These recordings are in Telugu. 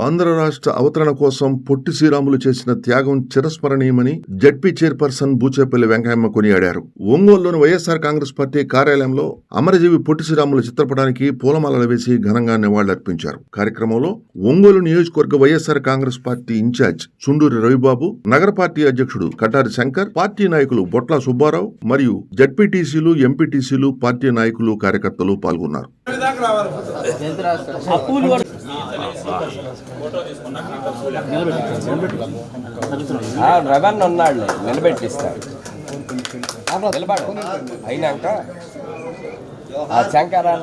ఆంధ్ర రాష్ట్ర అవతరణ కోసం పొట్టి శ్రీరాములు చేసిన త్యాగం చిరస్మరణీయమని జడ్పీ చైర్పర్సన్ బూచేపల్లి వెంకయ్యమ్మ కొనియాడారు. ఒంగోలులోని వైఎస్ఆర్ కాంగ్రెస్ పార్టీ కార్యాలయంలో అమరజీవి పొట్టి శ్రీరాములు చిత్రపటానికి పూలమాలలు వేసి ఘనంగా నివాళులర్పించారు. కార్యక్రమంలో ఒంగోలు నియోజకవర్గ వైఎస్ఆర్ కాంగ్రెస్ పార్టీ ఇన్ఛార్జ్ చుండూరి రవిబాబు, నగర పార్టీ అధ్యక్షుడు కటారి శంకర్, పార్టీ నాయకులు బొట్ల సుబ్బారావు మరియు జడ్పీటీసీలు, ఎంపీటీసీలు, పార్టీ నాయకులు, కార్యకర్తలు పాల్గొన్నారు. రవన్ ఉన్నాడు, నిలబెట్టిస్తాడు. అయినాక శంకరా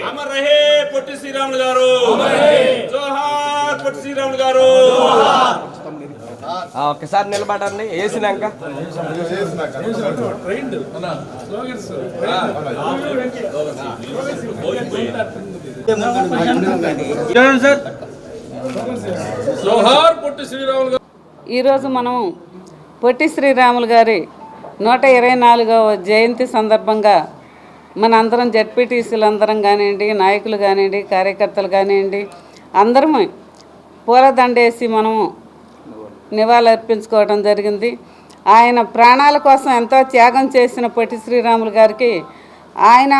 అమర్ రహే పొట్టి శ్రీరాములు గారు, జోహార్ పొట్టి శ్రీరాములు గారు. ఒక్కసారి నిలబడండి. వేసినాక జోహార్ పొట్టి శ్రీరాములు గారు. ఈరోజు మనం పొట్టి శ్రీరాములు గారి 124వ జయంతి సందర్భంగా మన అందరం జడ్పీటీసీలు అందరం కానివ్వండి, నాయకులు కానివ్వండి, కార్యకర్తలు కానివ్వండి, అందరం పూలదండేసి మనము నివాళులర్పించుకోవడం జరిగింది. ఆయన ప్రాణాల కోసం ఎంతో త్యాగం చేసిన పొట్టి శ్రీరాములు గారికి ఆయన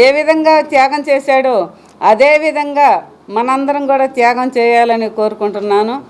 ఏ విధంగా త్యాగం చేశాడో అదే విధంగా మనందరం కూడా త్యాగం చేయాలని కోరుకుంటున్నాను.